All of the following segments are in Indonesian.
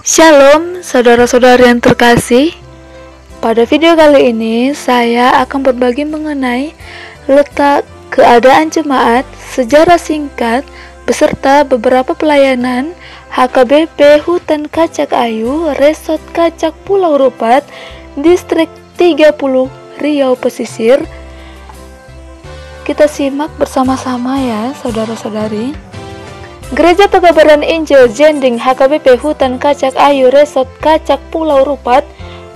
Shalom saudara-saudari yang terkasih. Pada video kali ini saya akan berbagi mengenai letak keadaan jemaat, sejarah singkat, beserta beberapa pelayanan HKBP Hutan Kacak Ayu, Resort Kacak Pulau Rupat, Distrik 30 Riau Pesisir. Kita simak bersama-sama ya saudara-saudari. Gereja Pekabaran Injil Jending HKBP Hutan Kacak Ayu, Resort Kacak Pulau Rupat,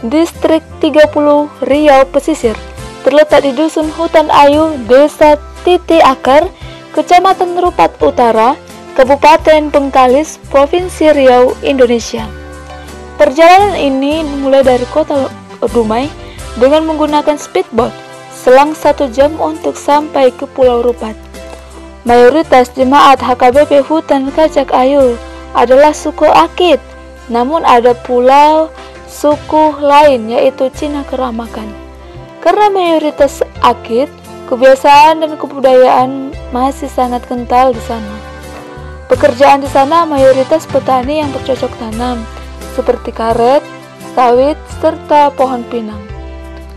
Distrik 30 Riau Pesisir, terletak di Dusun Hutan Ayu, Desa Titi Akar, Kecamatan Rupat Utara, Kabupaten Bengkalis, Provinsi Riau, Indonesia. Perjalanan ini dimulai dari kota Dumai dengan menggunakan speedboat selang 1 jam untuk sampai ke Pulau Rupat. Mayoritas jemaat HKBP Hutan Kacak Ayu adalah suku Akit, namun ada pula suku lain yaitu Cina Keramakan. Karena mayoritas Akit, kebiasaan dan kebudayaan masih sangat kental di sana. Pekerjaan di sana mayoritas petani yang bercocok tanam, seperti karet, sawit, serta pohon pinang.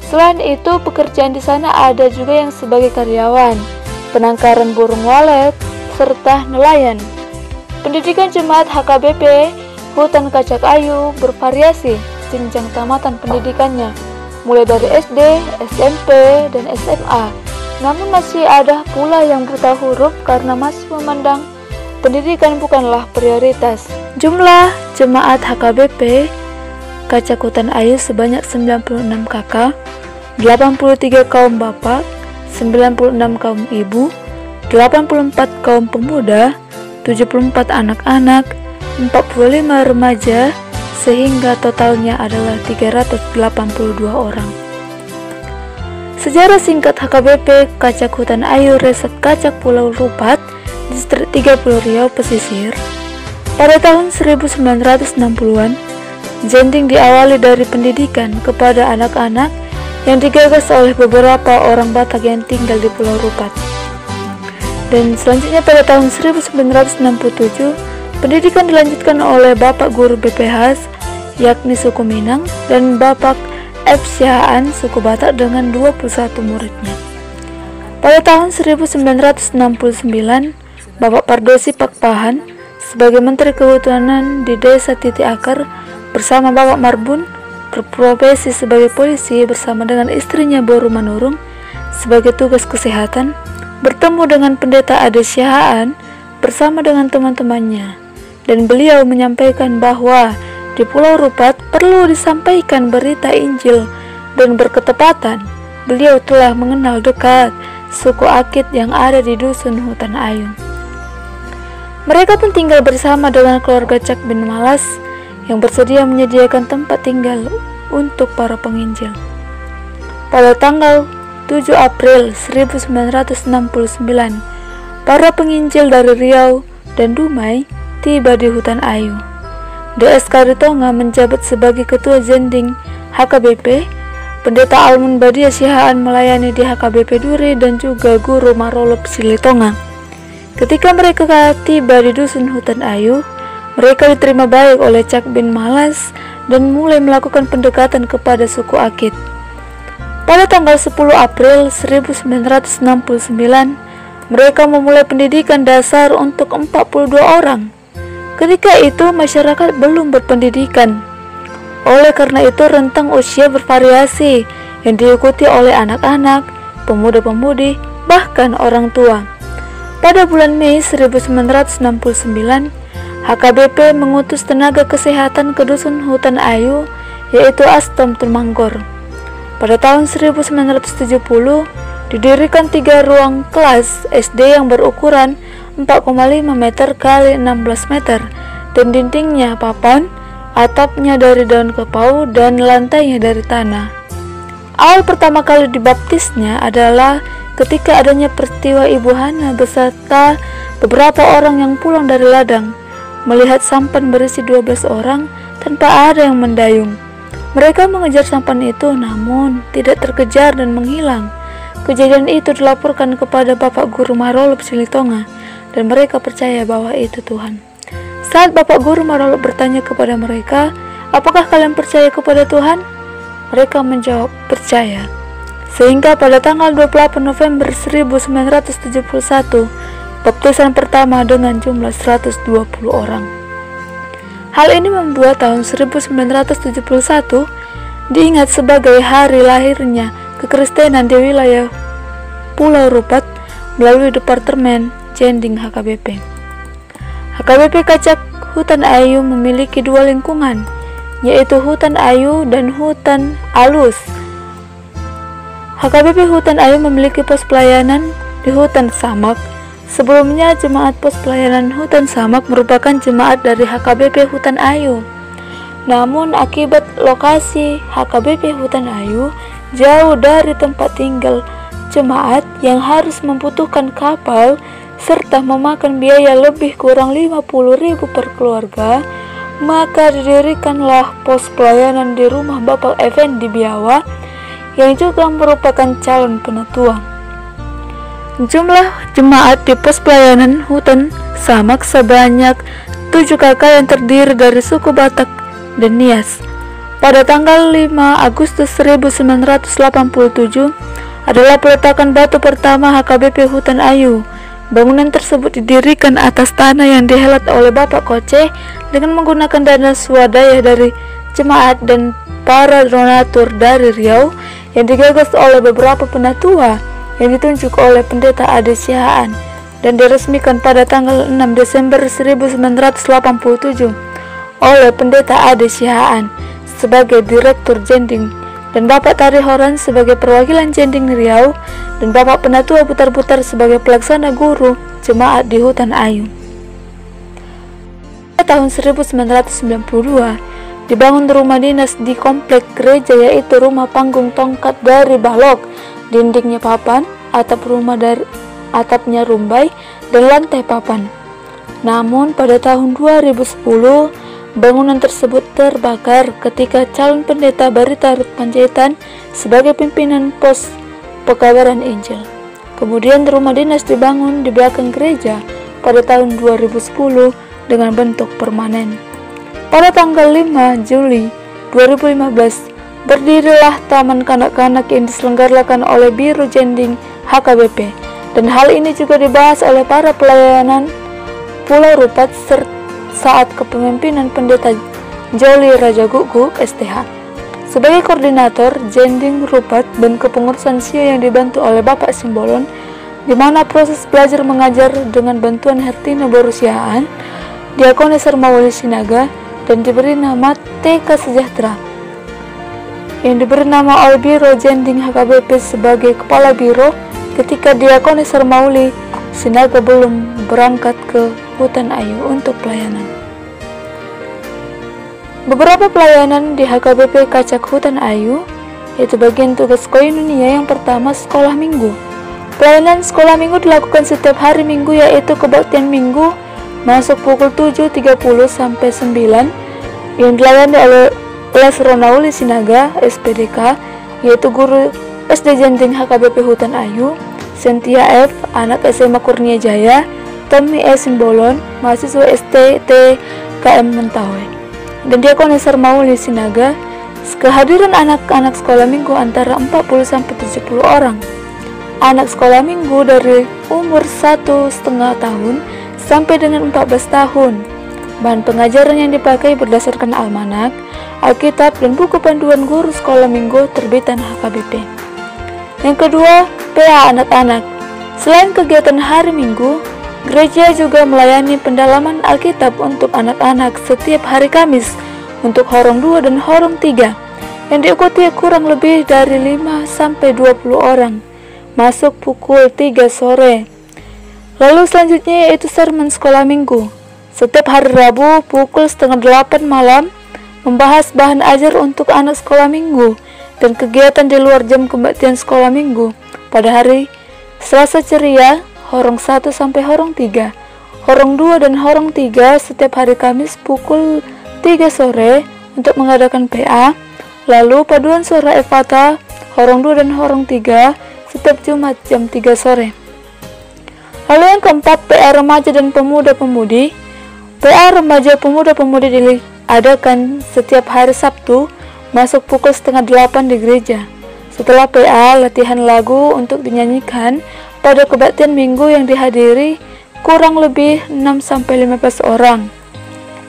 Selain itu, pekerjaan di sana ada juga yang sebagai karyawan, penangkaran burung walet, serta nelayan. Pendidikan jemaat HKBP Hutan Kacak Ayu bervariasi jenjang tamatan pendidikannya, mulai dari SD, SMP, dan SMA. Namun masih ada pula yang buta huruf karena masih memandang pendidikan bukanlah prioritas. Jumlah jemaat HKBP Kacak Hutan Ayu sebanyak 96 kakak, 83 kaum bapak, 96 kaum ibu, 84 kaum pemuda, 74 anak-anak, 45 remaja, sehingga totalnya adalah 382 orang. Sejarah singkat HKBP Kacak Hutan Ayu, Resort Kacak Pulau Rupat, Distrik 30 Riau Pesisir. Pada tahun 1960-an, Jending diawali dari pendidikan kepada anak-anak yang digagas oleh beberapa orang Batak yang tinggal di Pulau Rupat. Dan selanjutnya pada tahun 1967, pendidikan dilanjutkan oleh Bapak Guru BPH, yakni suku Minang, dan Bapak F. Sihaan, suku Batak dengan 21 muridnya. Pada tahun 1969, Bapak Pardosi Pakpahan sebagai Menteri Kehutanan di Desa Titi Akar bersama Bapak Marbun berprofesi sebagai polisi bersama dengan istrinya Boru Manurung sebagai tugas kesehatan, bertemu dengan Pendeta Ade Sihaan bersama dengan teman-temannya, dan beliau menyampaikan bahwa di Pulau Rupat perlu disampaikan berita Injil, dan berketepatan beliau telah mengenal dekat suku Akit yang ada di Dusun Hutan Ayu. Mereka pun tinggal bersama dengan keluarga Cak bin Malas yang bersedia menyediakan tempat tinggal untuk para penginjil. Pada tanggal 7 April 1969, para penginjil dari Riau dan Dumai tiba di Hutan Ayu. DS Karitonga menjabat sebagai Ketua Jending HKBP, Pendeta Almun Badia Sihaan melayani di HKBP Duri, dan juga Guru Marolop Silitonga. Ketika mereka tiba di Dusun Hutan Ayu, mereka diterima baik oleh Cak bin Malas dan mulai melakukan pendekatan kepada suku Akit. Pada tanggal 10 April 1969, mereka memulai pendidikan dasar untuk 42 orang. Ketika itu masyarakat belum berpendidikan. Oleh karena itu rentang usia bervariasi yang diikuti oleh anak-anak, pemuda-pemudi, bahkan orang tua. Pada bulan Mei 1969, HKBP mengutus tenaga kesehatan ke Dusun Hutan Ayu, yaitu Astom Tumanggor. Pada tahun 1970, didirikan 3 ruang kelas SD yang berukuran 4,5 meter x 16 meter, dan dindingnya papan, atapnya dari daun kepau, dan lantainya dari tanah. Awal pertama kali dibaptisnya adalah ketika adanya peristiwa Ibu Hana beserta beberapa orang yang pulang dari ladang, melihat sampan berisi 12 orang tanpa ada yang mendayung. Mereka mengejar sampan itu, namun tidak terkejar dan menghilang Kejadian itu dilaporkan kepada Bapak Guru Marolup Silitonga dan mereka percaya bahwa itu Tuhan. Saat Bapak Guru Marolup bertanya kepada mereka, apakah kalian percaya kepada Tuhan? Mereka menjawab, percaya. Sehingga pada tanggal 28 November 1971, baptisan pertama dengan jumlah 120 orang. Hal ini membuat tahun 1971 diingat sebagai hari lahirnya kekristenan di wilayah Pulau Rupat melalui Departemen Jending HKBP. HKBP Kacak Hutan Ayu memiliki dua lingkungan, yaitu Hutan Ayu dan Hutan Alus. HKBP Hutan Ayu memiliki pos pelayanan di Hutan Samak. Sebelumnya, jemaat pos pelayanan Hutan Samak merupakan jemaat dari HKBP Hutan Ayu. Namun, akibat lokasi HKBP Hutan Ayu jauh dari tempat tinggal jemaat yang harus membutuhkan kapal serta memakan biaya lebih kurang 50.000 per keluarga, maka didirikanlah pos pelayanan di rumah Bapak Effendi Biawa yang juga merupakan calon penatua. Jumlah jemaat di pos pelayanan Hutan Samak sebanyak 7 kakak yang terdiri dari suku Batak dan Nias. Pada tanggal 5 Agustus 1987 adalah peletakan batu pertama HKBP Hutan Ayu. Bangunan tersebut didirikan atas tanah yang dihelat oleh Bapak Koce dengan menggunakan dana swadaya dari jemaat dan para donatur dari Riau yang digagas oleh beberapa penatua yang ditunjuk oleh Pendeta Ade Sihaan dan diresmikan pada tanggal 6 Desember 1987 oleh Pendeta Ade Sihaan sebagai Direktur Jending dan Bapak Tari Horan sebagai perwakilan Jending Riau dan Bapak Penatua Butar-Butar sebagai pelaksana guru jemaat di Hutan Ayu. Pada tahun 1992 dibangun rumah dinas di komplek gereja, yaitu rumah panggung tongkat dari balok, dindingnya papan, atapnya rumbai dan lantai papan. Namun pada tahun 2010 bangunan tersebut terbakar ketika calon pendeta Barita Ruth Panjaitan sebagai pimpinan pos pekabaran Injil. Kemudian rumah dinas dibangun di belakang gereja pada tahun 2010 dengan bentuk permanen. Pada tanggal 5 Juli 2015 berdirilah Taman Kanak-Kanak yang diselenggarakan oleh Biro Jending HKBP, dan hal ini juga dibahas oleh para pelayanan Pulau Rupat saat kepemimpinan Pendeta Joli Raja Guguk STH sebagai koordinator Jending Rupat dan kepengurusan SIO yang dibantu oleh Bapak Simbolon, di mana proses belajar mengajar dengan bantuan Hertina Borusiaan, Diakonis Hermawali Sinaga, dan diberi nama TK Sejahtera yang diberi nama oleh Biro Jending HKBP sebagai kepala biro ketika Diakonis Hermawali Sinaga belum berangkat ke Hutan Ayu untuk pelayanan. Beberapa pelayanan di HKBP Kacak Hutan Ayu, yaitu bagian tugas koinonia. Yang pertama, sekolah minggu. Pelayanan sekolah minggu dilakukan setiap hari Minggu, yaitu kebaktian minggu masuk pukul 7.30 sampai 9 yang dilayani oleh Les Ronauli Sinaga SPDK, yaitu guru SD Jending HKBP Hutan Ayu, Sentia F, anak SMA Kurnia Jaya, Tommy E. Simbolon, mahasiswa STT KM Mentawai, dan Diakonis Hermawali Sinaga. Kehadiran anak-anak sekolah minggu antara 40-70 orang. Anak sekolah minggu dari umur 1,5 tahun sampai dengan 14 tahun. Bahan pengajaran yang dipakai berdasarkan almanak, Alkitab, dan buku panduan guru sekolah minggu terbitan HKBP. Yang kedua, PA anak-anak. Selain kegiatan hari Minggu, gereja juga melayani pendalaman Alkitab untuk anak-anak setiap hari Kamis untuk Horong 2 dan Horong 3 yang diikuti kurang lebih dari 5-20 orang, masuk pukul 3 sore. Lalu selanjutnya yaitu sermon sekolah minggu setiap hari Rabu pukul 7:30 malam, membahas bahan ajar untuk anak sekolah minggu dan kegiatan di luar jam kebaktian sekolah minggu. Pada hari Selasa ceria Horong 1 sampai Horong 3, Horong 2 dan Horong 3 setiap hari Kamis pukul 3 sore untuk mengadakan PA. Lalu paduan suara Evata Horong 2 dan Horong 3 setiap Jumat jam 3 sore. Lalu yang keempat, PA Remaja dan Pemuda-Pemudi. PA Remaja Pemuda-Pemudi diadakan setiap hari Sabtu masuk pukul 7:30 di gereja. Setelah PA, latihan lagu untuk dinyanyikan pada kebaktian minggu yang dihadiri kurang lebih 6-15 orang.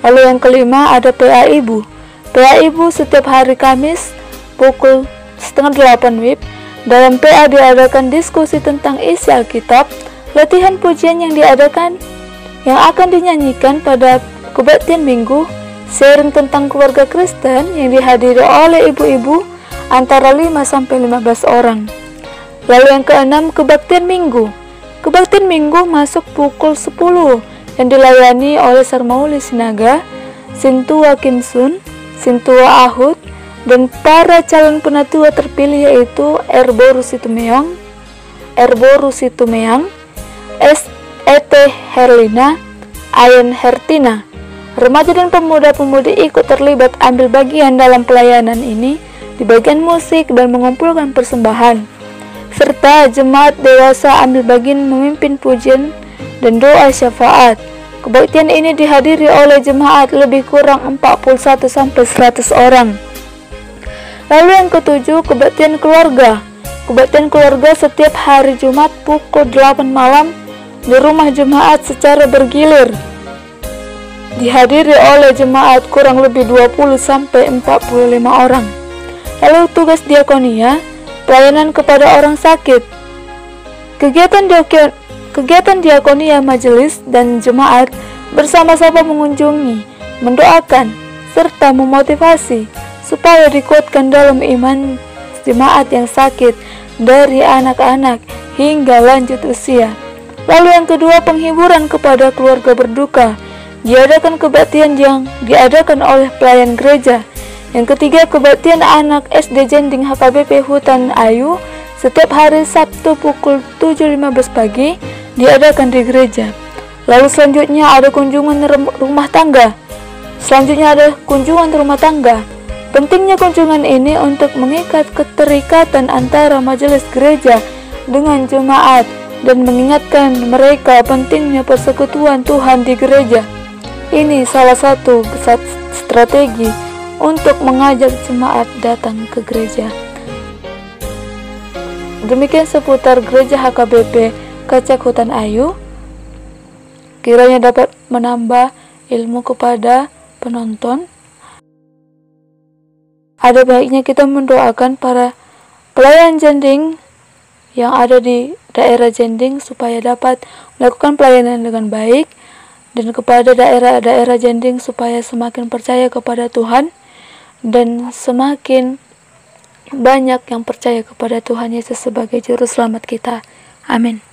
Lalu yang kelima ada PA Ibu. PA Ibu setiap hari Kamis pukul 7:30 WIB. Dalam PA diadakan diskusi tentang isi Alkitab, latihan pujian yang akan dinyanyikan pada kebaktian minggu, sharing tentang keluarga Kristen yang dihadiri oleh ibu-ibu antara 5-15 orang. Lalu yang keenam, kebaktian minggu. Kebaktian minggu masuk pukul 10 yang dilayani oleh Sarmauli Sinaga, Sintua Kinsun, Sintua Ahud, dan para calon penatua terpilih yaitu Erbo Rusitumeang, S.E.T. Herlina, Ayen Hertina. Remaja dan pemuda-pemudi ikut terlibat ambil bagian dalam pelayanan ini di bagian musik dan mengumpulkan persembahan, serta jemaat dewasa ambil bagian memimpin pujian dan doa syafaat. Kebaktian ini dihadiri oleh jemaat lebih kurang 41-100 orang. Lalu yang ketujuh, kebaktian keluarga. Kebaktian keluarga setiap hari Jumat pukul 8 malam di rumah jemaat secara bergilir. Dihadiri oleh jemaat kurang lebih 20-45 orang. Lalu tugas diakonia, pelayanan kepada orang sakit. Kegiatan diakonia majelis dan jemaat bersama-sama mengunjungi, mendoakan, serta memotivasi supaya dikuatkan dalam iman jemaat yang sakit dari anak-anak hingga lanjut usia. Lalu yang kedua, penghiburan kepada keluarga berduka. Diadakan kebaktian yang diadakan oleh pelayan gereja. Yang ketiga, kebaktian anak SD Jending HKBP Hutan Ayu setiap hari Sabtu pukul 7.15 pagi diadakan di gereja. Lalu selanjutnya ada kunjungan rumah tangga. Pentingnya kunjungan ini untuk mengikat keterikatan antara majelis gereja dengan jemaat dan mengingatkan mereka pentingnya persekutuan Tuhan di gereja. Ini salah satu strategi untuk mengajak jemaat datang ke gereja. Demikian seputar gereja HKBP Kacak Hutan Ayu. Kiranya dapat menambah ilmu kepada penonton. Ada baiknya kita mendoakan para pelayan Jending yang ada di daerah Jending supaya dapat melakukan pelayanan dengan baik, dan kepada daerah-daerah Jending supaya semakin percaya kepada Tuhan dan semakin banyak yang percaya kepada Tuhan Yesus sebagai juru selamat kita. Amin.